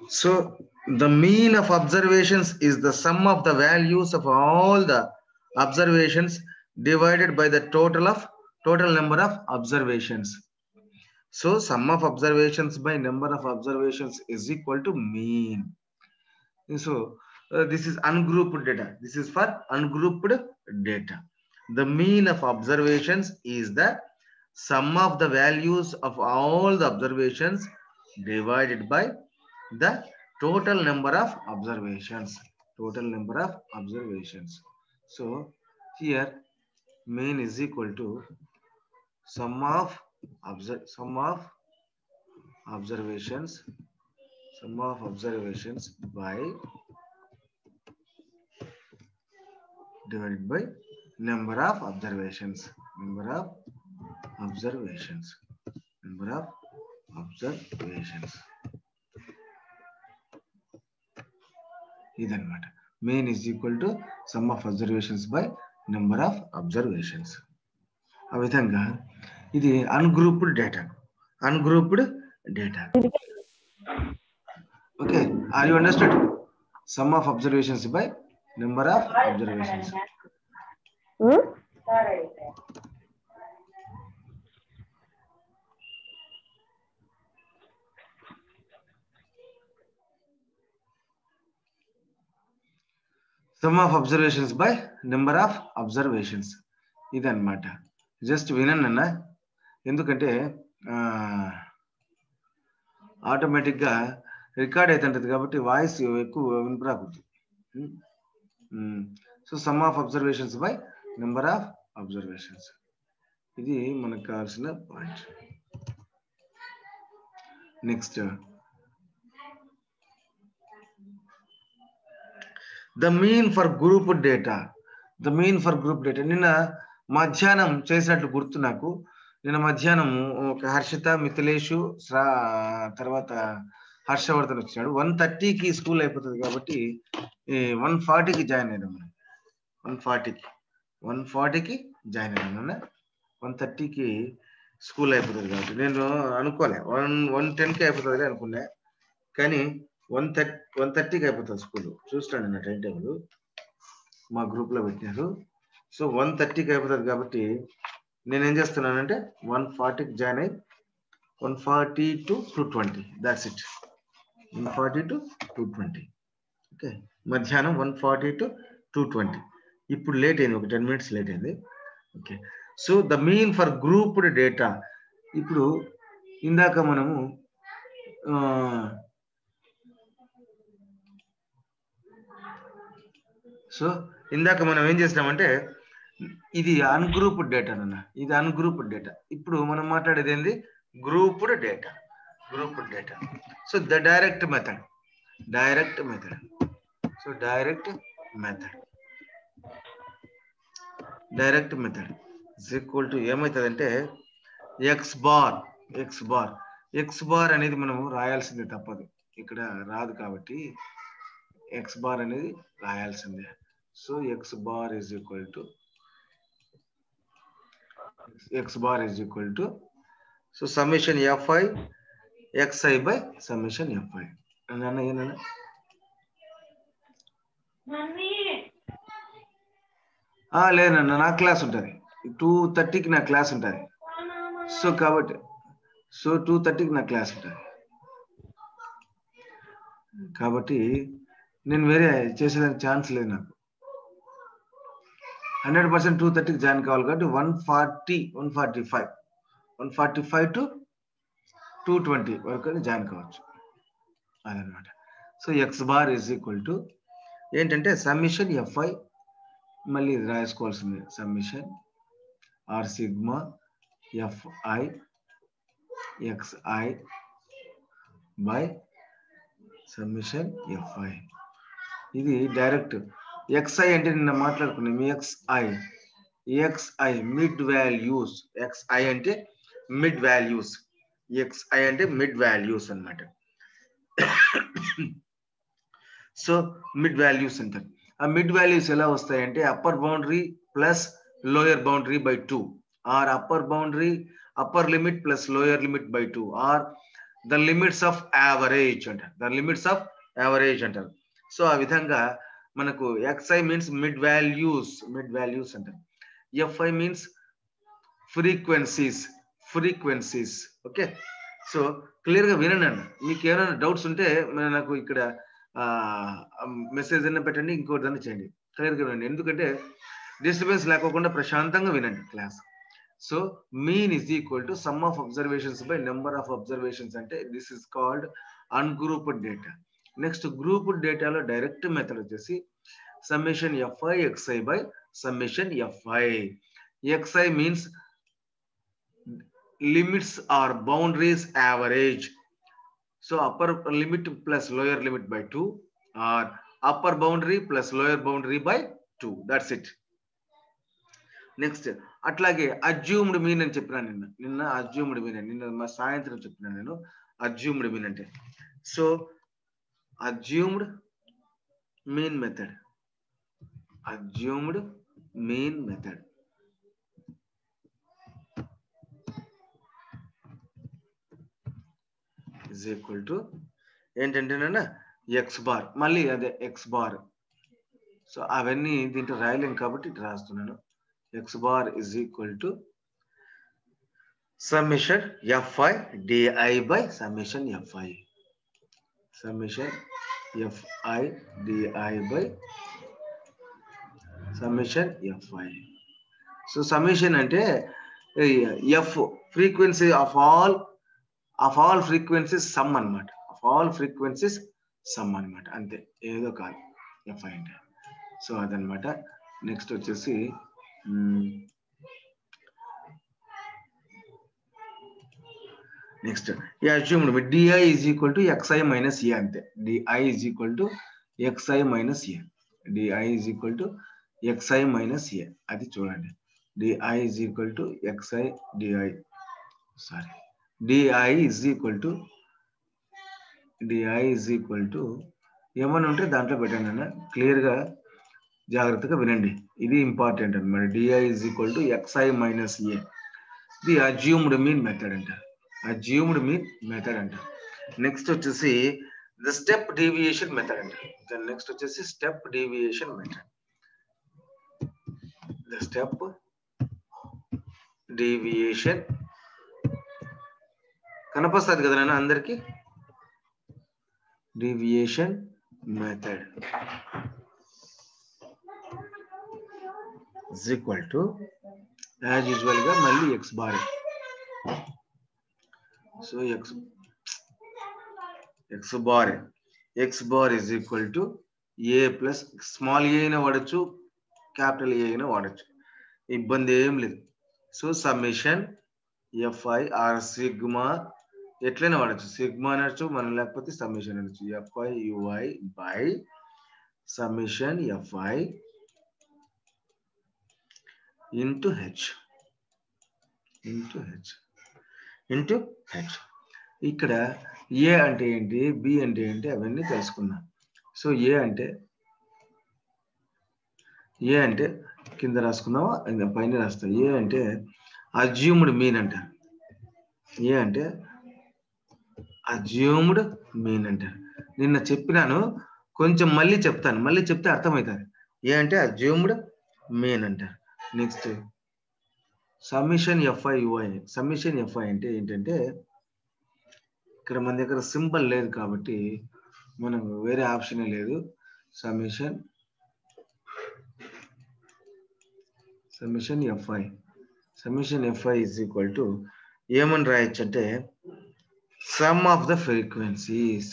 So the mean of observations is the sum of the values of all the observations divided by the total number of observations. So sum of observations by number of observations is equal to mean. So this is ungrouped data. This is for ungrouped data. The mean of observations is the sum of the values of all the observations divided by the total number of observations. Total number of observations. So here mean is equal to sum of observations by divided by number of observations. Number of observations. ఇదన్నమాట mean is equal to sum of observations by number of observations. ఆ విధంగా ఇది ungrouped data. Okay, are you understood? Sum of observations by number of observations. Sum of observations by number of observations. ఇదన్నమాట just వినన్నా ఎందుకంటే ఆటోమేటిక్గా record అవుతుంటది కాబట్టి voice ఎక్కువ వినపడకూడదు. So sum of observations by number of observations, ఇది మనకు కావాల్సిన point. Next the mean for group data. నిన్న మధ్యాహ్నం చేసినట్లు గుర్తు నాకు. నిన్న మధ్యాహ్నం ఒక హర్షిత, మిథిలేషు, తర్వాత హర్షవర్ధన్ వచ్చినాడు. 1:30కి స్కూల్ అయిపోతుంది కాబట్టి 1:40కి జాయిన్ అయినాం. మనం 1:40కి జాయిన్ అయినా. 1:30కి స్కూల్ అయిపోతుంది కాబట్టి నేను అనుకోలే 1:10కి అయిపోతుంది అనుకున్నా, కానీ 1:30కి అయిపోతుంది స్కూల్. చూస్తాను నా టైం టేబుల్ మా గ్రూప్ లో పెట్టినారు. సో 1:30కి అయిపోతుంది కాబట్టి నేనేం చేస్తున్నానంటే 1:40కి జాయిన్ అయ్యి 1:40 to 2:20, that's it. 1:40 to 2:20. Okay, మధ్యాహ్నం 1:40 to 2:20. ఇప్పుడు లేట్ అయింది, ఒక 10 minutes లేట్ అయింది. Okay, so the mean for grouped data. ఇప్పుడు ఇందాక మనము ఏం చేసినామంటే ఇది అన్గ్రూప్డ్ డేటా అన్న, ఇది అన్గ్రూప్డ్ డేటా. ఇప్పుడు మనం మాట్లాడేది ఏంది? Grouped data. So the direct method. So direct method is equal to ఏమవుతుందంటే ఎక్స్ బార్ అనేది మనము రాయాల్సిందే, తప్పదు. ఇక్కడ రాదు కాబట్టి ఎక్స్ బార్ అనేది రాయాల్సిందే. So x bar is equal to so summation fi xi by summation fi. అన్న ఏనన్నా లేదన్న, నా క్లాస్ ఉంటుంది 2:30కి నా క్లాస్ ఉంటుంది. సో కాబట్టి 2:30కి నా క్లాస్ ఉంటుంది కాబట్టి నేను వేరే చేసేదానికి ఛాన్స్ లేదు నాకు. 100% 2:30కి జాయిన్ కావాలి కాబట్టి 1:45 to 2:20 వరకు జాయిన్ కావచ్చు, అదనమాట. So x bar is equal to ఏంటంటే సమ్మేషన్ fi, మళ్ళీ ఇది రాసుకోవాల్సింది summation or sigma fi xi by summation fi. ఇది డైరెక్ట్. xi అంటే నిన్న మాట్లాడుకున్నాం. xi mid values. xi అంటే మిడ్ వాల్యూస్ అన్నమాట. సో మిడ్ వాల్యూస్ అంటారు. ఆ మిడ్ వాల్యూస్ ఎలా వస్తాయంటే upper boundary plus lower boundary by 2, or upper limit plus lower limit by 2, or the limits of average అంటారు. ద లిమిట్స్ ఆఫ్ యావరేజ్ అంటారు. So ఆ విధంగా మనకు xi మీన్స్ మిడ్ వాల్యూస్ అంటారు. fi means frequencies. Okay, so clear గా వినండి. మీకు ఏమైనా డౌట్స్ ఉంటే నాకు ఇక్కడ మెసేజ్ అన్న పెట్టండి, ఇంకోటి దాన్ని చేయండి. క్లియర్ గా వినండి, ఎందుకంటే డిస్టర్బెన్స్ లేకోకుండా ప్రశాంతంగా వినండి class. So mean is equal to sum of observations by number of observations అంటే this is called ungrouped data. Next grouped డేటాలో డైరెక్ట్ మెథడ్ వచ్చేసి summation fi xi by summation fi. xi means limits or boundaries average. So upper limit plus lower limit by 2 or upper boundary plus lower boundary by 2. That's it. Next అట్లాగే assumed mean అని చెప్పినా నిన్న assumed mean నిన్న మా సాయంత్రం చెప్పినా నేను assumed mean అంటే. So assumed mean method is equal to ఏంటంటేనా ఎక్స్ బార్, మళ్ళీ అదే ఎక్స్ బార్. సో అవన్నీ దీంట్లో రాయలేను కాబట్టి ఇటు రాస్తున్నాను. X bar is equal to summation fi di by summation fi. Summation fi di by summation fi. So summation అంటే F frequency of all frequencies sum అనమాట. అంతే, ఏదో కాదు fi అంటే. సో అదనమాట. నెక్స్ట్ వచ్చేసి next assumed di is equal to xi minus A అంతే. di is equal to xi minus A. di is equal to xi minus A. అది చూడండి, di is equal to xi di is equal to ఏమని ఉంటే దాంట్లో పెట్టండి అన్న. Clear గా జాగ్రత్తగా వినండి, ఇది ఇంపార్టెంట్ అనమాట. di is equal to xi minus A. ఇది అజ్యూమ్డ్ మీన్ మెథడ్ అంటారు. నెక్స్ట్ వచ్చేసి ద స్టెప్ డీవియేషన్ మెథడ్ అంటారు. నెక్స్ట్ వచ్చేసి step deviation method. The step deviation కనపస్తుంది కదా నాన్న అందరికి. Deviation method is equal to as usual గా మళ్ళీ x bar. So x bar is equal to A plus small A అయినా వాడచ్చు, క్యాపిటల్ ఏ అయినా వాడచ్చు, ఇబ్బంది ఏం లేదు. So summation fi or sigma ఎట్లయినా వాడచ్చు, సిగ్మా అనొచ్చు మనం, లేకపోతే సమ్మేషన్ అనొచ్చు. fi ui by summation fi into H. ఇక్కడ ఏ అంటే ఏంటి, బి అంటే ఏంటి అవన్నీ తెలుసుకున్నాం. సో ఏ అంటే కింద రాసుకున్నావా పైన రాస్తాం. ఏ అంటే అజ్యూమ్డ్ మీన్ అంటారు. నిన్న చెప్పినాను, కొంచెం మళ్ళీ చెప్తాను, మళ్ళీ చెప్తే అర్థమవుతుంది. ఏ అంటే అజ్యూమ్డ్ మీన్ అంటారు. Next summation fi ui. Summation fi అంటే ఏంటంటే ఇక్కడ మన దగ్గర సింబల్ లేదు కాబట్టి మనం వేరే ఆప్షన్ లేదు. Summation fi is equal to ఏమని రాయొచ్చు అంటే sum of the frequencies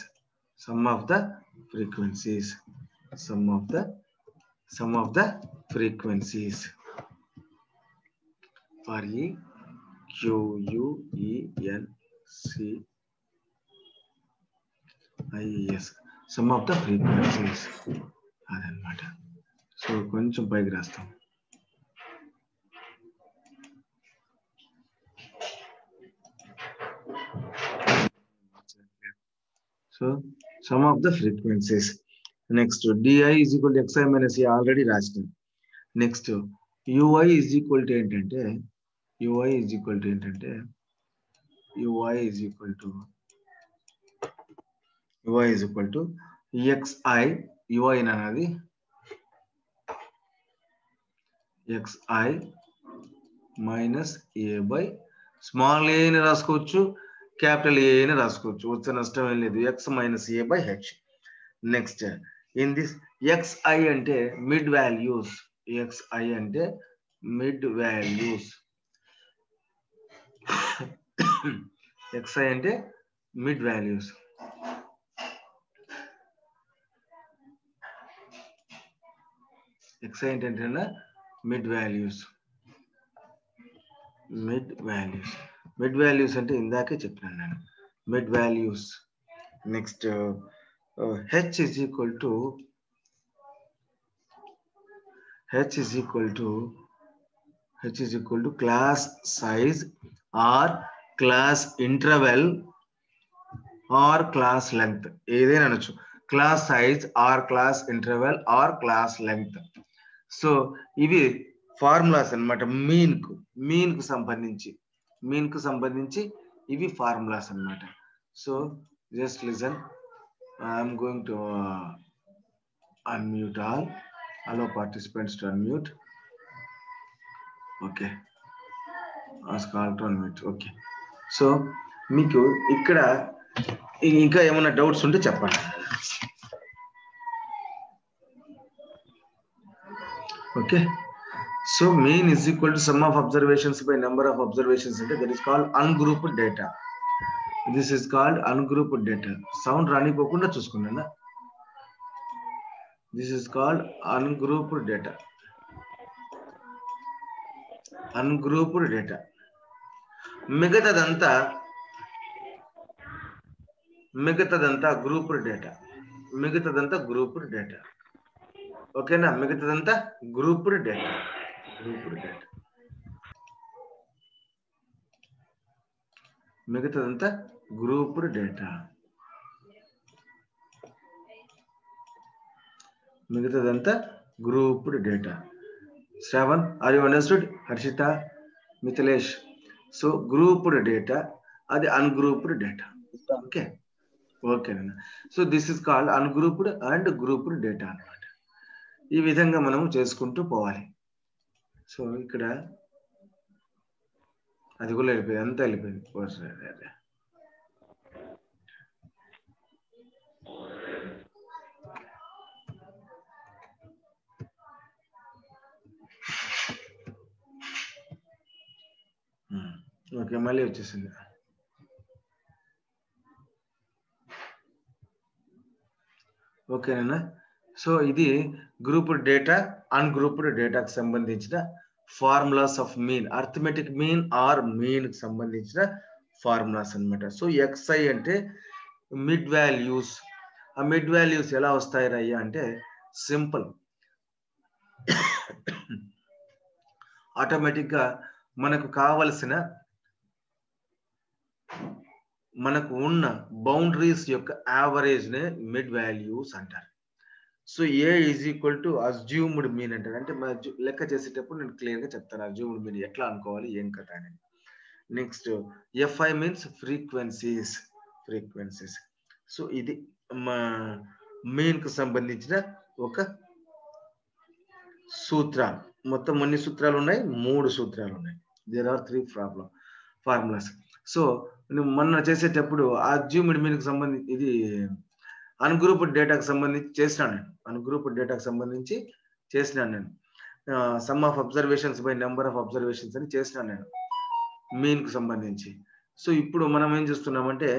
for e q u e n c i s sum of the frequencies అదనమాట. సో కొంచెం పైకి రాస్తాం. So sum of the frequencies. Next di is equal to xi minus a already రాసినాం. Next ui is equal to ఏంటంటే ui is equal to y is equal to xi ui అనేది xi minus a by small a ని రాసుకోవచ్చు, capital A ని రాసుకోవచ్చు, వచ్చే నష్టం ఏం లేదు, x minus a by h. Next in this xi అంటే మిడ్ వాల్యూస్, xi అంటే మిడ్ వాల్యూస్, xi అంటే మిడ్ వాల్యూస్, xi ఏంటంటే mid values, mid values, mid values అంటే ఇందాకే చెప్పినాను నేను, mid values. Next h is equal to class size or class interval or class length, ఏదైనా అనొచ్చు, class size or class interval or class length. So ఇవి formulas అన్నమాట, mean కు సంబంధించి ఇవి ఫార్ములాస్ అన్నమాట. So just listen, I'm going to unmute all, allow participants to unmute. Okay, ask all to unmute. Okay, so మీకు ఇక్కడ ఇంకా ఏమైనా డౌట్స్ ఉంటే చెప్పండి. Okay, so mean is equal to sum of observations by number of observations అంటే that is called ungrouped data. This is called ungrouped data. Sound రానిపోకుండా చూసుకున్నా, this is called ungrouped data. Ungrouped data. మిగతాదంతా grouped data, ఓకేనా, మిగతాదంతా grouped data. మిగతాదంతా grouped data. Shravan, are you understood? Harshita, Mithilesh. So grouped data, అది ungrouped data. Okay. So this is called ungrouped and grouped data అన్నమాట. ఈ విధంగా మనం చేసుకుంటూ పోవాలి. సో ఇక్కడ అది కూడా వెళ్ళిపోయింది, అంతా వెళ్ళిపోయింది. ఓకే, మళ్ళీ వచ్చేసింది. ఓకేనా. సో ఇది గ్రూప్డ్ డేటా, అన్గ్రూప్డ్ డేటాకి సంబంధించిన formulas of mean, arithmetic mean or mean కి సంబంధించిన ఫార్ములాస్ అన్నమాట. సో xi అంటే మిడ్ వాల్యూస్. ఆ మిడ్ వాల్యూస్ ఎలా వస్తాయి రయ్యా అంటే సింపుల్, ఆటోమేటిక్ గా మనకు ఉన్న బౌండరీస్ యొక్క యావరేజ్ నే మిడ్ వాల్యూస్ అంటారు. So A is equal to assumed mean అంటారు. అంటే లెక్క చేసేటప్పుడు నేను క్లియర్ గా చెప్తాను అజ్యూమ్డ్ మీన్ ఎట్లా అనుకోవాలి, ఏం కథ అని. Next fi means frequencies. So ఇది మా మీన్ కు సంబంధించిన ఒక సూత్రాలు. మొత్తం ఎన్ని సూత్రాలు ఉన్నాయి? 3 సూత్రాలు ఉన్నాయి. There are 3 formulas. సో నువ్వు మొన్న చేసేటప్పుడు అజ్యూమ్డ్ మీన్ కు సంబంధించి, ఇది అన్గ్రూప్డ్ డేటాకు సంబంధించి చేసినాను నేను. Some of observations by number of observations అని చేసినాను నేను మీన్ కు సంబంధించి. సో ఇప్పుడు మనం ఏం చేస్తున్నామంటే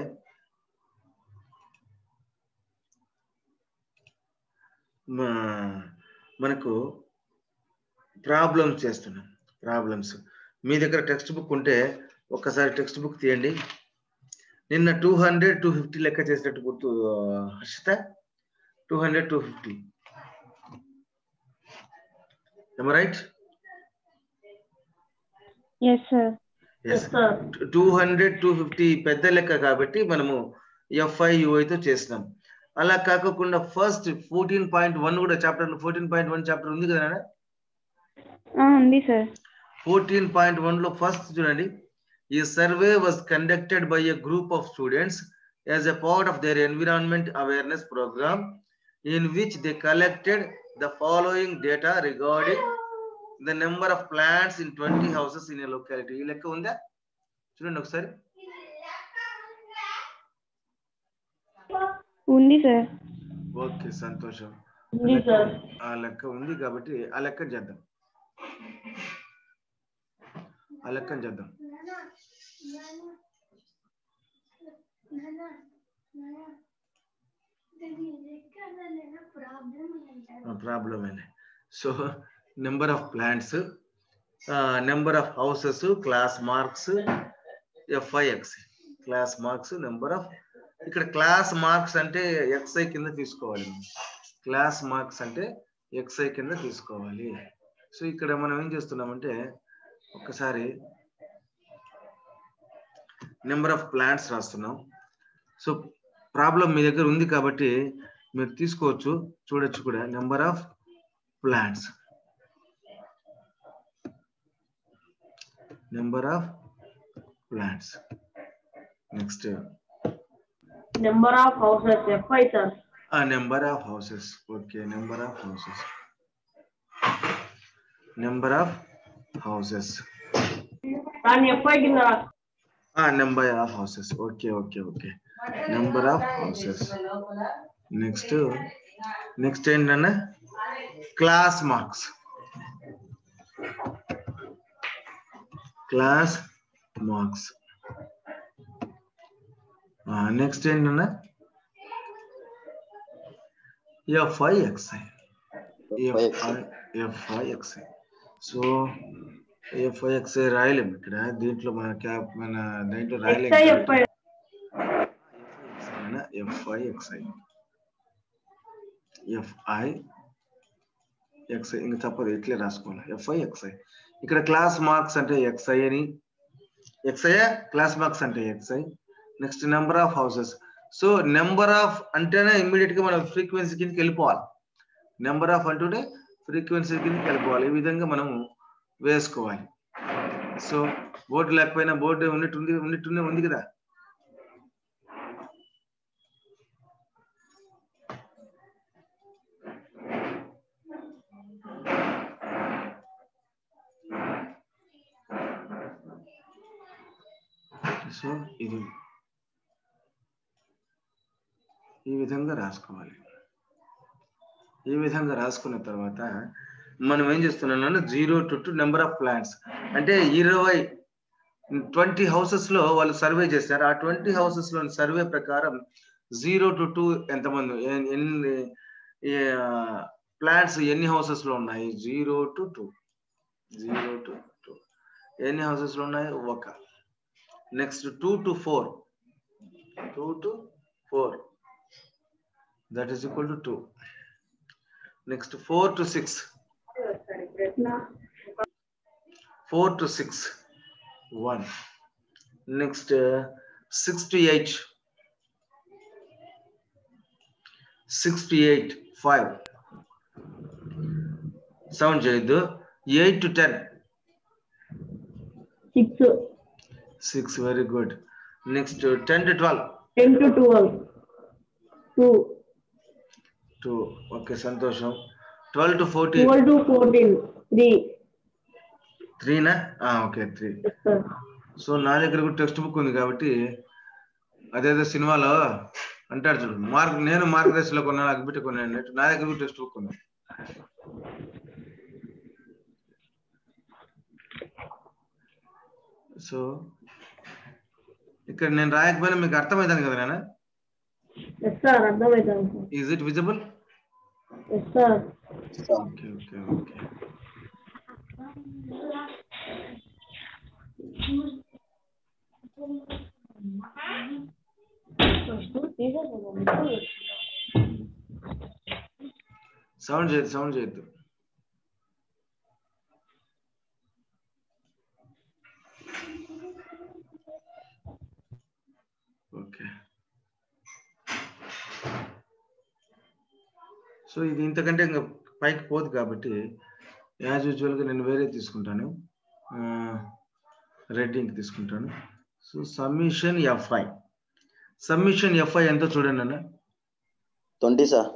మనకు ప్రాబ్లమ్స్ చేస్తున్నాం. మీ దగ్గర టెక్స్ట్ బుక్ ఉంటే ఒక్కసారి టెక్స్ట్ బుక్ తీయండి. నిన్న 200, 250 లెక్క చేసినట్టు గుర్తు Harshita? 200, 250. Am I right? Yes, sir. Yes, sir. 200, 250 పెద్ద లెక్క కాబట్టి మనము fi ui తో చేసినాం. అలా కాకుండా ఫస్ట్ 14.1 కూడా చాప్టర్ 14.1 చాప్టర్ ఉంది కదా? ఉంది సార్. 14.1 లో ఫస్ట్ చూడండి. A survey was conducted by a group of students as a part of their environment awareness program, in which they collected the following data regarding the number of plants in 20 houses in a locality. ఈ లెక్క ఉందా చూడండి ఒకసారి. ఉంది sir. Okay సంతోషం. ఆ లెక్క ఉంది కాబట్టి ఆ లెక్క చేద్దాం. Problem. So number of plants, number of houses, class marks, FIX class marks, number of ఇక్కడ క్లాస్ మార్క్స్ అంటే XI కింద తీసుకోవాలి. క్లాస్ మార్క్స్ అంటే XI కింద తీసుకోవాలి. సో ఇక్కడ మనం ఏం చేస్తున్నామంటే ఒకసారి నెంబర్ ఆఫ్ ప్లాంట్స్ రాస్తున్నాం. సో ప్రాబ్లం మీ దగ్గర ఉంది కాబట్టి మీరు తీసుకోవచ్చు, చూడొచ్చు కూడా. Number of plants, next number of houses, FI sir. Number of houses. Okay, number of houses. Number of houses. And FI కింద number of houses. Okay. Number of houses. Next ఏంటన్నా క్లాస్ మార్క్స్. నెక్స్ట్ ఏంటన్నా FIXI. So FIXI రాయలేము ఇక్కడ, దీంట్లో మన దీంట్లో రాయలేము. FIXI ఇంకా తప్పదు, ఇట్లే రాసుకోవాలి. FIXI ఇక్కడ క్లాస్ మార్క్స్ అంటే XI అని, XI క్లాస్ మార్క్స్ అంటే XI. Next number of houses. So number of అంటేనే ఇమ్మీడియట్ గా మనం ఫ్రీక్వెన్సీ కిందకి వెళ్ళిపోవాలి. నెంబర్ ఆఫ్ అంటూనే ఫ్రీక్వెన్సీ కిందకి వెళ్ళిపోవాలి. ఈ విధంగా మనం వేసుకోవాలి. సో బోర్డు లేకపోయినా బోర్డు ఉన్నట్టునే ఉంది కదా. సో ఇది ఈ విధంగా రాసుకోవాలి. ఈ విధంగా రాసుకున్న తర్వాత మనం ఏం చేస్తున్నాం, 0 to 2 నెంబర్ ఆఫ్ ప్లాంట్స్ అంటే 20 హౌసెస్ లో వాళ్ళు సర్వే చేస్తారు. ఆ 20 హౌసెస్ లో సర్వే ప్రకారం 0 to 2 ఎంతమంది ఎన్ని ప్లాంట్స్ ఎన్ని హౌసెస్ లో ఉన్నాయి. 0 to 2 ఎన్ని హౌసెస్ లో ఉన్నాయి, ఒక. Next 2 to 4 that is equal to 2. Next 4 to 6 1. Next 6 to 8 5. Sound చేయొద్దు. 8 to 10 6. Very good. Next 10 to 12 2. Okay, సంతోషం. 12 to 14 3 నా ఓకే 3. సో నా దగ్గర కూడా టెక్స్ట్ బుక్ ఉంది కాబట్టి అదేదో సినిమాలో అంటాడు చూడు, నేను మార్గదర్శిలో కొన్నాను, అగ్గిపెట్టి కొన్నాను అన్నట్టు నా దగ్గర కూడా టెక్స్ట్ బుక్ ఉంది. సో ఇక్కడ నేను రాయకపోయినా మీకు అర్థమవుతాను కదా నాన్న? Yes sir, అర్థమవుతాను. Is it visible? Yes sir. Okay. Sound చేయొద్దు. ఓకే. సో ఇది ఇంతకంటే ఇంకా పైకి పోదు కాబట్టి యాజ్ యూజువల్గా నేను వేరే తీసుకుంటాను, రెడ్ ఇంక్ తీసుకుంటాను. So summation FI summation F I ఎంతో చూడండి అన్న. 20 సార్.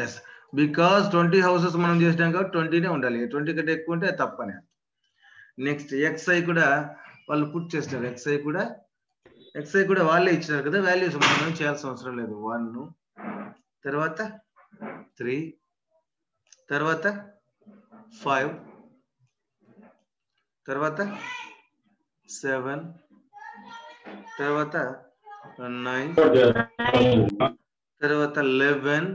ఎస్, బికాస్ 20 హౌసెస్ మనం చేసినాం కాబట్టి 20నే ఉండాలి. 20 కంటే ఎక్కువ ఉంటే తప్పనే. నెక్స్ట్ ఎక్స్ఐ కూడా వాళ్ళు పుట్ చేస్తారు. ఎక్స్ఐ కూడా వాళ్ళే ఇచ్చినారు కదా వాల్యూస్, మనం చేయాల్సిన అవసరం లేదు. 1, తర్వాత 3, తర్వాత 5, తర్వాత 7, తర్వాత 9, తర్వాత 11,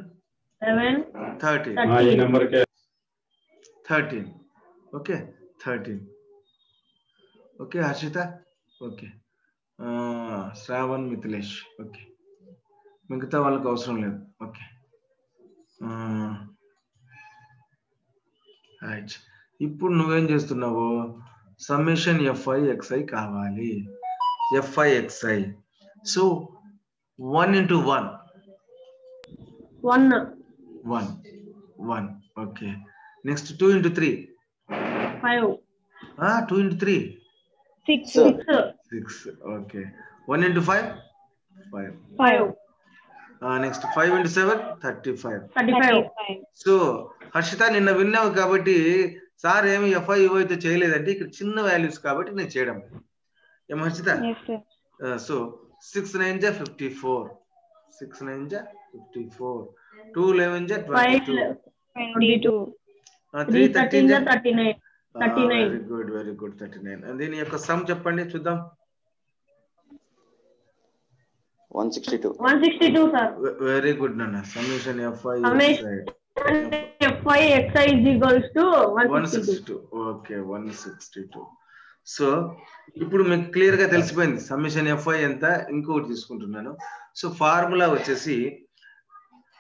13. Okay 13. Okay Harshita, okay Shravan, Mithilesh, okay మిగతా వాళ్ళకి అవసరం లేదు. Okay right. ఇప్పుడు నువ్వేం చేస్తున్నావు? సమ్మేషన్ ఎఫ్ఐ ఎక్స్ఐ కావాలి. F I X I. So 1 into 1. 1. Okay. Next 2 into 3. 5. 2 into 3. 6. Okay. 1 into 5. 5. Next 5 into 7. 35. 35. So Harshita నిన్న విన్నావు కాబట్టి సార్ ఏమి ఎఫ్ఐ అయితే చేయలేదంటే ఇక్కడ చిన్న వాల్యూస్ కాబట్టి నేను చేయడం. ఏం హర్షిత? Yes, sir. సో 6 9 జా 54. 6 9 జా 54. 2 11 జా 22. 22. 3 13 జా 39. Very good 39. దీని యొక్క సమ్ చెప్పండి చూద్దాం. 162. 162 సార్. వెరీ గుడ్ నాన్న. Summation F I FI XI is equals to 162. Okay 162. So ఇప్పుడు మీకు క్లియర్ గా తెలిసిపోయింది సమ్మేషన్ ఎఫ్ఐ ఎంత. ఇంకొకటి తీసుకుంటున్నాను. సో ఫార్ములా వచ్చేసి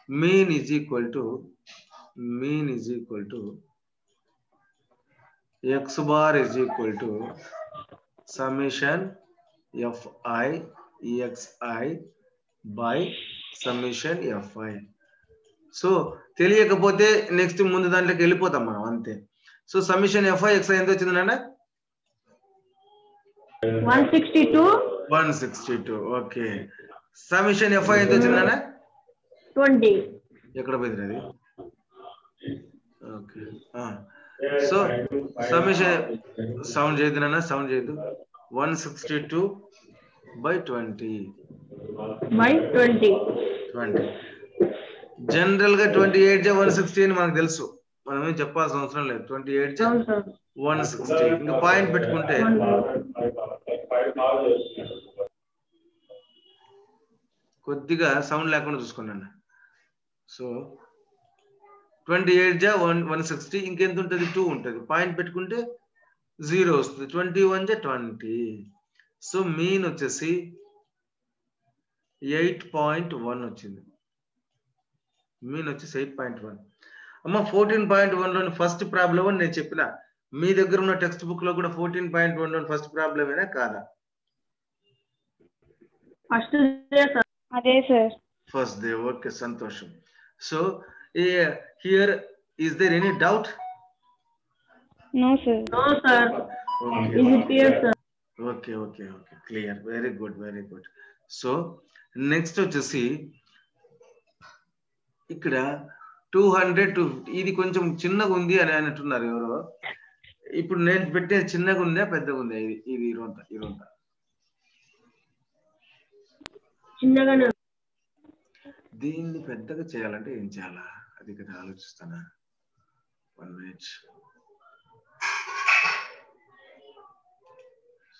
mean is equal to X bar is equal to summation F I EXI by సమ్మేషన్ ఎఫ్ఐ. సో తెలియకపోతే నెక్స్ట్ ముందు దాంట్లోకి వెళ్ళిపోతాం మనం అంతే. సో సమ్మేషన్ ఎఫ్ఐ ఎక్స్ఐ ఎంత వచ్చింది నాన్న? 162. ఓకే. సమ్మేషన్ ఎఫ్ఐ ఎంత వచ్చింది నాన్న? 20. ఎక్కడ పోయింది అది? ఓకే. సో సమ్మేషన్ సౌండ్ చేయదు నాన్న, సౌండ్ చేయదు. 162 by 20. జనరల్ గా 28 జా 160 అని మనకు తెలుసు. మనం ఏం చెప్పాల్సిన అవసరం లేదు. 28 జా 160. ఇంకా పాయింట్ పెట్టుకుంటే కొద్దిగా సౌండ్ లేకుండా చూసుకున్నాను. సో 28 జా 160. ఇంకెంత ఉంటుంది? 2 ఉంటుంది. పాయింట్ పెట్టుకుంటే 0 వస్తుంది. 21 జా 20. సో మీన్ వచ్చేసి 8.1 వచ్చింది. మీన్ వచ్చేసి 8.1. అమ్మ 14.1 లోని ఫస్ట్ ప్రాబ్లం అని నేను చెప్పిన. మీ దగ్గర ఉన్న టెక్స్ట్ బుక్ లో కూడా 14.1 లోని ఫస్ట్ ప్రాబ్లం ఏనా కాదా? అదే సార్. First day. ఓకే సంతోషం. So here is there any doubt? No sir. Okay clear. Very good. So next వచ్చేసి ఇక్కడ 200 to ఇది కొంచెం చిన్నగా ఉంది అని అంటున్నారు ఎవరో. ఇప్పుడు నేను పెట్టే చిన్నగా ఉందా పెద్దగా ఉందా? ఇది ఇరుంత చిన్నగానే. దీన్ని పెద్దగా చేయాలంటే ఏం చేయాలా అది కదా ఆలోచిస్తానా. 1 minute.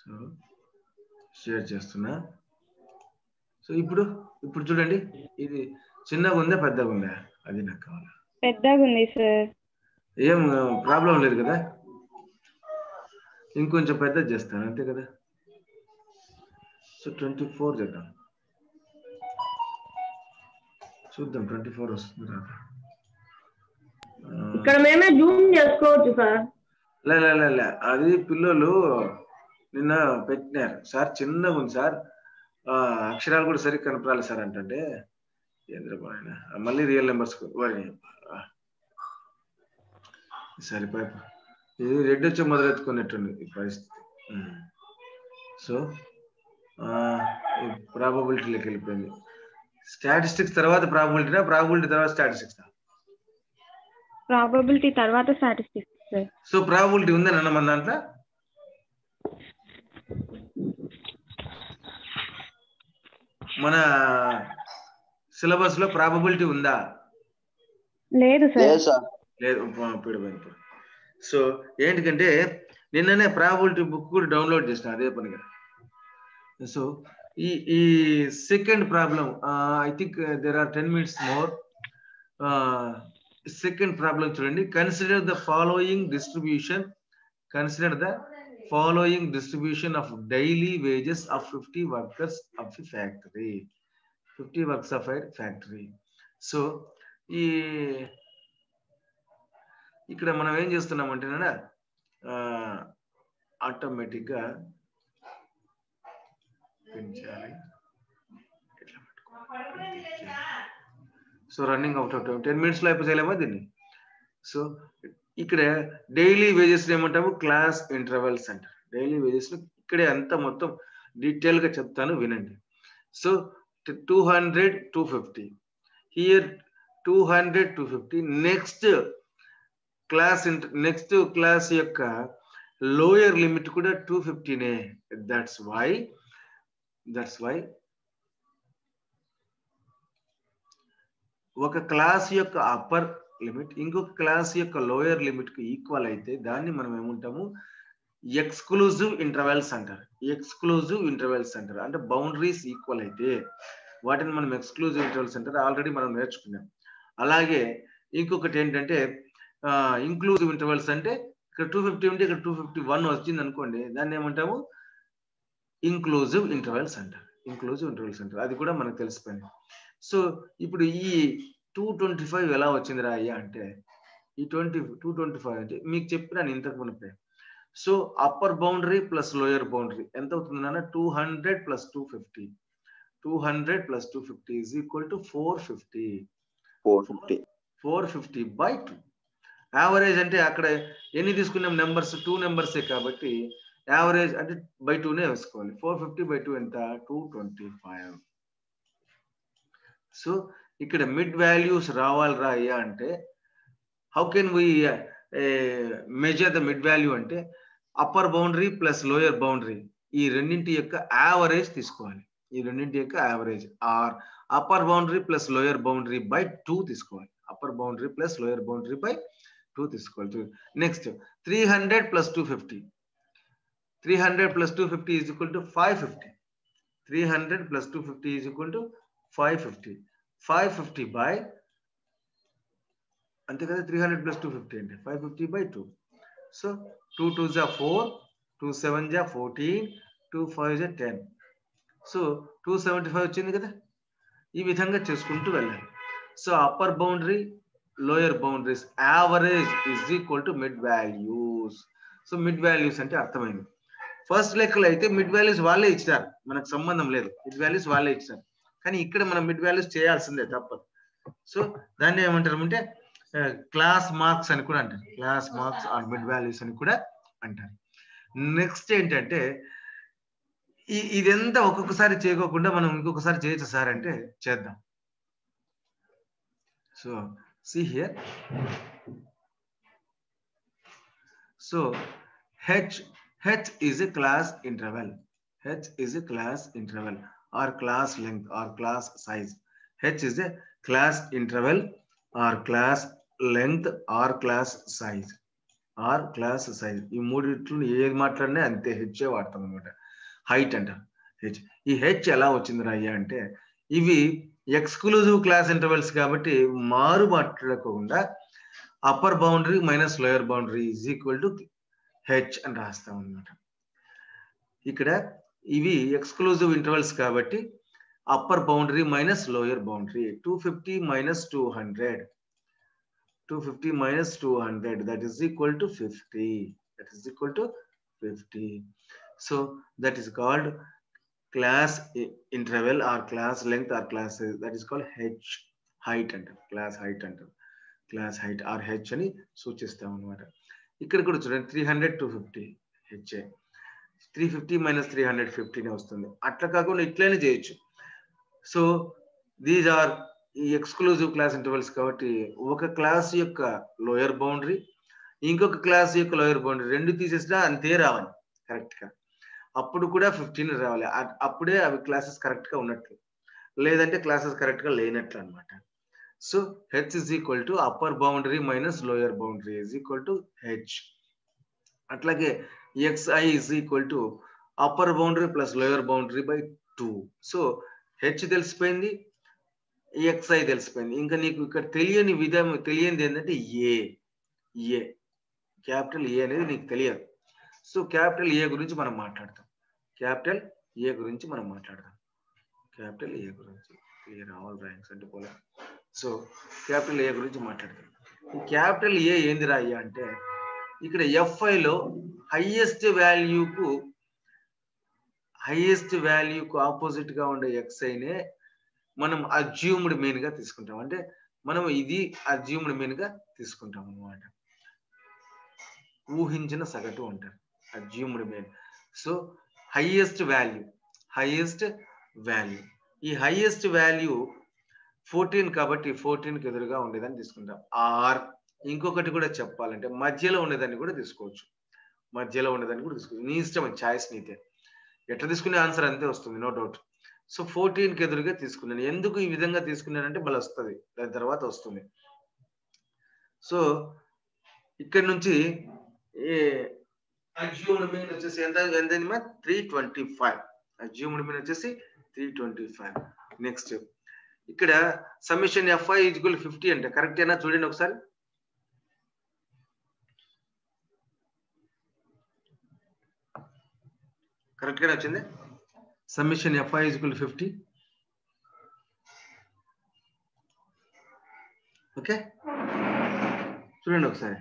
సో షేర్ చేస్తున్నా. సో ఇప్పుడు చూడండి, ఇది చిన్నగా ఉందా పెద్దగా ఉందా అది నాకు కావాలి. పెద్దగా ఉంది సార్. ఏం ప్రాబ్లం లేదు కదా? ఇంకొంచెం పెద్దది చేస్తాను అంతే కదా. సో 24 చేద్దాం. చూద్దాం 24 వస్తుంది రాదా. ఇక్కడ మేమే జూమ్ చేసుకోవచ్చు సార్. లే అది పిల్లలు నిన్న పెట్టినారు సార్, చిన్నగా ఉంది సార్, అక్షరాలు కూడా సరిగ్గా కనపడాలి సార్ అంటే ఏంద్రబాయన మళ్ళీ రియల్ నెంబర్స్ సరిపోయి ఇది రెడ్ వచ్చి మొదలెత్తుకున్నట్టుంది ఈ పరిస్థితి. సో ప్రాబబిలిటీలోకి వెళ్ళిపోయింది. స్టాటిస్టిక్స్ తర్వాత ప్రాబబిలిటీనా, ప్రాబబిలిటీ తర్వాత స్టాటిస్టిక్స్? ప్రాబబిలిటీ తర్వాత స్టాటిస్టిక్స్ సార్. సో ప్రాబబిలిటీ ఉందని అన్న మన దాంట్లో మన సిలబస్ లో ప్రాబబిలిటీ ఉందా? లేదు లేదు సార్. సార్. లేదు. సో ఏంటికంటే నిన్ననే ప్రాబబిలిటీ బుక్ కూడా డౌన్లోడ్ చేసిన అదే పనిగా. సో ఈ second problem I think there are 10 minutes more. Second problem చూడండి. Consider the following distribution. Consider the following distribution of daily wages of 50 workers of a factory. 50 workers of a factory. So ఈ ఇక్కడ మనం ఏం చేస్తున్నామంటే automatic గా పెంచాలి. So running out of 10 minutes లో అయిపోయలేమా దీన్ని? సో ఇక్కడ డైలీ వేజెస్ ఏమంటాము? క్లాస్ ఇంటర్వెల్స్ అంటారు. డైలీ వేజెస్ లో ఇక్కడే అంతా మొత్తం డీటెయిల్ గా చెప్తాను వినండి. So 200 250 here 200 250. నెక్స్ట్ క్లాస్ యొక్క లోయర్ లిమిట్ కూడా 250నే. దట్స్ వై ఒక క్లాస్ యొక్క అప్పర్ లిమిట్ ఇంకొక క్లాస్ యొక్క లోయర్ లిమిట్ కు ఈక్వల్ అయితే దాన్ని మనం ఏమంటాము? ఎక్స్క్లూజివ్ ఇంటర్వెల్స్ అంటారు. ఎక్స్క్లూజివ్ ఇంటర్వెల్స్ అంటారు. అంటే బౌండరీస్ ఈక్వల్ అయితే వాటిని మనం ఎక్స్క్లూజివ్ ఇంటర్వెల్స్ అంటారు. ఆల్రెడీ మనం నేర్చుకున్నాం. అలాగే ఇంకొకటి ఏంటంటే ఇంక్లూజివ్ ఇంటర్వెల్స్. అంటే ఇక్కడ 250 ఉంటే ఇక్కడ 251 వచ్చింది అనుకోండి, దాన్ని ఏమంటాము? ఇంక్లూజివ్ ఇంటర్వెల్స్ అంటారు. ఇంక్లూజివ్ ఇంటర్వెల్స్ అంటారు. అది కూడా మనకు తెలిసిపోయింది. సో ఇప్పుడు ఈ 225 ఎలా వచ్చిందిరా అయ్యా అంటే, ఈ 225 అంటే మీకు చెప్పినాను ఇంతకు మునిపే. So upper boundary plus lower boundary ఎంత అవుతుంది నాన్న? 200 + 250. 200 + 250 is equal to 450. 450 by 2. Average అంటే అక్కడ ఎన్ని తీసుకున్నాం నెంబర్స్? 2 నెంబర్సే కాబట్టి యావరేజ్ అంటే బై 2నే వేసుకోవాలి. 450 by 2 ఎంత? 225. సో ఇక్కడ మిడ్ వాల్యూస్ రావాలిరా అయ్యా అంటే how can we measure the mid value అంటే upper boundary plus lower boundary ఈ రెండింటి యొక్క యావరేజ్ తీసుకోవాలి. ఈ రెండింటి యొక్క average or upper boundary plus lower boundary by 2 తీసుకోవాలి. Upper boundary plus lower boundary by 2 తీసుకోవాలి. Next 300 + 250. 300 + 250 is equal to 550. 300 + 250 is equal to 550. 550 by అంతే కదా. 300 + 250 అంటే 550 by 2. So 2 2s are 4, 2 7s are 14, 2 5s are 10. So 275 వచ్చింది కదా. ఈ విధంగా చేసుకుంటూ వెళ్ళాలి. So upper boundary lower boundaries average is equal to mid values. So mid values అంటే అర్థమైంది. ఫస్ట్ లెక్కలు అయితే మిడ్ వాల్యూస్ వాళ్ళే ఇచ్చారు, మనకు సంబంధం లేదు. మిడ్ వాల్యూస్ వాళ్ళే ఇచ్చారు. కానీ ఇక్కడ మనం మిడ్ వాల్యూస్ చేయాల్సిందే, తప్పదు. సో దాన్ని ఏమంటారు అంటే క్లాస్ మార్క్స్ అని కూడా అంటారు. Class marks or mid values అని కూడా అంటారు. నెక్స్ట్ ఏంటంటే ఇదంతా ఒక్కొక్కసారి చేయకోకుండా మనం ఇంకొకసారి చేయొచ్చు సార్ అంటే చేద్దాం. So see here. So H is a class interval. H is a class interval or class length or class size. H is a class interval or class length or class size or class size. ఈ మూడిట్లో ఏది మాట్లాడినా అంతే H వాడతాం అనమాట. Height అంటారు H. ఈ H ఎలా వచ్చింది అయ్యా అంటే ఇవి ఎక్స్క్లూజివ్ క్లాస్ ఇంటర్వెల్స్ కాబట్టి మారు మాట్లాడకుండా upper boundary minus lower boundary is equal to H అని రాస్తాం అనమాట. ఇక్కడ ఇవి ఎక్స్క్లూజివ్ ఇంటర్వెల్స్ కాబట్టి upper boundary minus lower boundary 250 - 200. 250 - 200 that is equal to 50. That is equal to 50. So that is called class interval or class length or class size. That is called h height అంటారు. Class height అంటారు. Class height R H అని సూచిస్తాం అనమాట. ఇక్కడ కూడా చూడండి 300 250 H. 350 minus 315 వస్తుంది. అట్లా కాకుండా ఇట్లనే చేయొచ్చు. సో దీస్ ఆర్ ఈ ఎక్స్క్లూజివ్ క్లాస్ ఇంటర్వెల్స్ కాబట్టి ఒక క్లాస్ యొక్క లోయర్ బౌండరీ ఇంకొక క్లాస్ యొక్క లోయర్ బౌండరీ రెండు తీసేసినా అంతే రావాలి కరెక్ట్ గా. అప్పుడు కూడా 15 రావాలి. అప్పుడే అవి క్లాసెస్ కరెక్ట్ గా ఉన్నట్లు, లేదంటే క్లాసెస్ కరెక్ట్ గా లేనట్లు అనమాట. So H is equal to upper boundary minus lower boundary is equal to H. అట్లాగే xi is equal to upper boundary plus lower boundary by 2. So H తెలిసిపోయింది, xi తెలిసిపోయింది. ఇంకా నీకు ఇక్కడ తెలియనిది ఏంటంటే ఏ క్యాపిటల్ ఏ అనేది నీకు తెలియదు. సో క్యాపిటల్ ఏ గురించి మనం మాట్లాడతాం. క్యాపిటల్ ఏ గురించి క్లియర్ ఆల్ ర్యాంక్స్ అంటే పోలే. సో క్యాపిటల్ ఏ గురించి మాట్లాడతాం. ఈ క్యాపిటల్ ఏ ఏంది రాయ్యా అంటే ఇక్కడ ఎఫ్ఐలో హైయెస్ట్ వాల్యూకు ఆపోజిట్ గా ఉండే ఎక్స్ఐనే మనం అజ్యూమ్డ్ మీన్ గా తీసుకుంటాం. అంటే మనం ఇది అజ్యూమ్డ్ మీన్ గా తీసుకుంటాం అన్నమాట. ఊహించిన సగటు అంటారు assumed mean. So highest value ఈ హైయెస్ట్ వాల్యూ 14 కాబట్టి 14కి ఎదురుగా ఉండేదని తీసుకుంటాం. ఆర్ ఇంకొకటి కూడా చెప్పాలంటే మధ్యలో ఉండేదాన్ని కూడా తీసుకోవచ్చు. నీ ఇష్టం, చాయిస్ నీతే. ఎట్లా తీసుకునే ఆన్సర్ అంతే వస్తుంది, నో డౌట్. సో 14కి ఎదురుగా తీసుకున్నాను. ఎందుకు ఈ విధంగా తీసుకున్నానంటే మళ్ళీ వస్తుంది, దాని తర్వాత వస్తుంది. సో ఇక్కడ నుంచి అజ్యూమ్డ్ మీన్ వచ్చేసి ఎంత 325. అజ్యూమ్డ్ మీన్ వచ్చేసి 325. నెక్స్ట్ ఇక్కడ సమ్మేషన్ ఎఫ్ఐ ఈక్వల్ 50 అంటే కరెక్ట్ అయినా చూడండి ఒకసారి. కరెక్ట్ గానే వచ్చింది. Summation f i equal 50. ఓకే చూడండి ఒకసారి.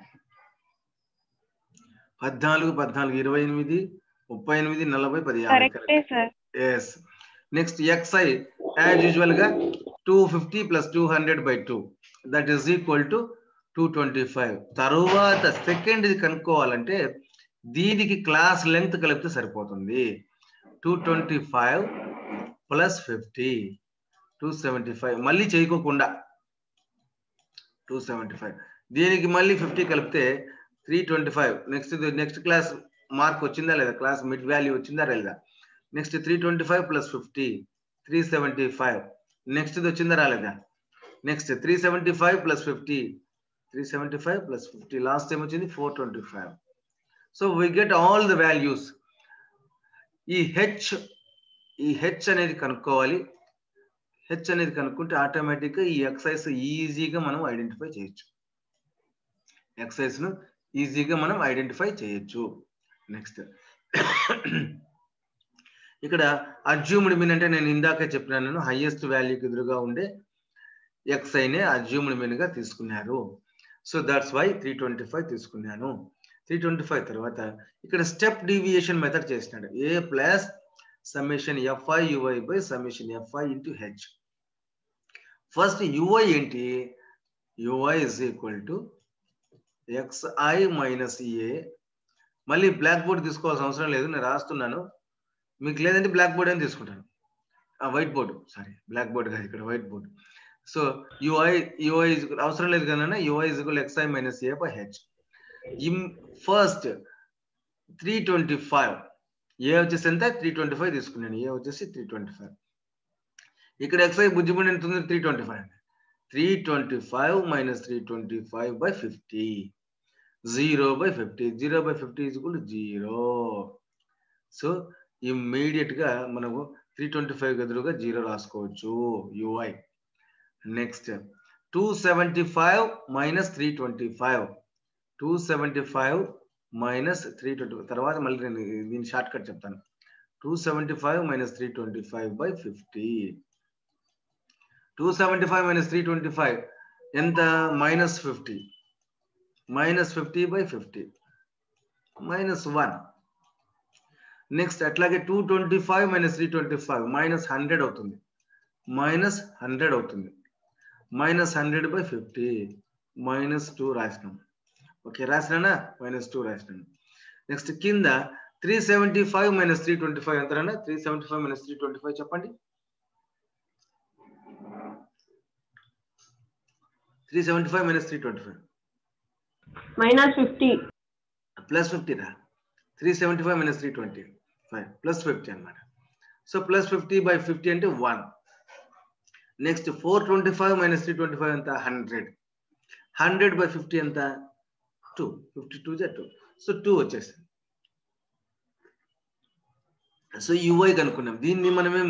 14, 14, 28, 38, 40, 16. Yes. Next xi as usual గా 250 plus 200 by 2 that is equal to 225. తరువాత సెకండ్ ఇది కనుక్కోవాలంటే దీనికి క్లాస్ లెంగ్త్ కలిపితే సరిపోతుంది. 225 ప్లస్ 50 275. మళ్ళీ చేయకోకుండా 275 దీనికి మళ్ళీ 50 కలిపితే 325. నెక్స్ట్ క్లాస్ మార్క్ వచ్చిందా లేదా, క్లాస్ మిడ్ వాల్యూ వచ్చిందా లేదా. Next 325 plus 50 375. నెక్స్ట్ ఇది వచ్చిందా రాలేదా. Next 375 plus 50 375 plus 50 last time వచ్చింది 425. So we get all the values. ఈ హెచ్ అనేది కనుక్కోవాలి. హెచ్ అనేది కనుక్కుంటే ఆటోమేటిక్ గా ఈ ఎక్సైజ్ ఈజీగా మనం ఐడెంటిఫై చేయొచ్చు. నెక్స్ట్ ఇక్కడ అజ్యూమ్డ్ మీన్ అంటే నేను ఇందాకే చెప్పినాను, హైయెస్ట్ వాల్యూకి ఎదురుగా ఉండే ఎక్స్ఐనే అజ్యూమ్డ్ మీన్ గా తీసుకున్నారు. సో దట్స్ వై 325 తీసుకున్నాను. 325 తర్వాత ఇక్కడ స్టెప్ డీవియేషన్ మెథడ్ చేసినాడు. A plus summation F I U I by summation F I into H. First U I ఏంటి, U I is equal to xi minus A. మళ్ళీ బ్లాక్ బోర్డ్ తీసుకోవాల్సిన అవసరం లేదు, నేను రాస్తున్నాను. మీకు లేదంటే బ్లాక్ బోర్డ్ అని తీసుకుంటాను, white board, sorry black board కాదు ఇక్కడ వైట్ బోర్డ్. సో యుఐ అవసరం లేదు కదా, U I is equal xi minus A by H. First 325 A వచ్చేసి ఎంత 325 తీసుకున్నాను. ఏ వచ్చేసి 325. ఇక్కడ xi బుజ్జిమండి ఎంత ఉంది 325. 325 minus 325 by 50 0 by 50 0 by 50 is equal to 0. So immediate గా మనము 325 ఎదురుగా 0 రాసుకోవచ్చు యుఐ. నెక్స్ట్ 275 మైనస్ 325 275 మైనస్ 325 తర్వాత మళ్ళీ నేను దీని షార్ట్ కట్ చెప్తాను. 275 మైనస్ 325 బై 50. 275 మైనస్ 325 ఎంత మైనస్ 50 బై 50 మైనస్ 1. నెక్స్ట్ అట్లాగే 225 మైనస్ 325 మైనస్ 100 అవుతుంది, మైనస్ 100 బై 50 మైనస్ 2 రాసినాం. ఓకే రాసినా మైనస్ 2 రాసినాను. నెక్స్ట్ కింద 375 minus 325 ఎంతనా? 375 minus 325 చెప్పండి. 375 minus 325 -50. plus 50 రా. 375 minus 325 plus 50 అన్నమాట. సో plus 50 by 50 అంటే 1. నెక్స్ట్ 425 minus 325 ఎంత? 100. 100 by 50 ఎంత? 2. 52 2. సో 2 వచ్చేసింది. So ui కనుక్కున్నాం. దీన్ని మనమేం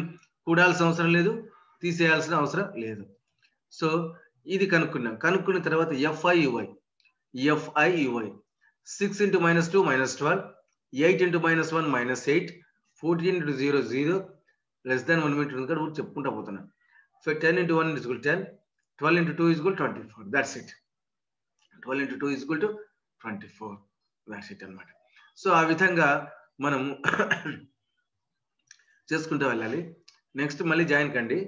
కూడాల్సిన అవసరం లేదు, తీసేయాల్సిన అవసరం లేదు. సో ఇది కనుక్కున్నాం. కనుక్కున్న తర్వాత fi ui 6 into -2 -12, 8 into -1 -8, 14 into 0 0, less than 1 minute ఉంది కదా చెప్పుకుంటా పోతున్నాను. 10 into 1 is equal to 10, 12 into 2 is equal to 24. That's it. 12 into 2 is equal to 24. That's it అన్నమాట. సో ఆ విధంగా మనము చేసుకుంటూ వెళ్ళాలి. నెక్స్ట్ మళ్ళీ జాయిన్ కండి.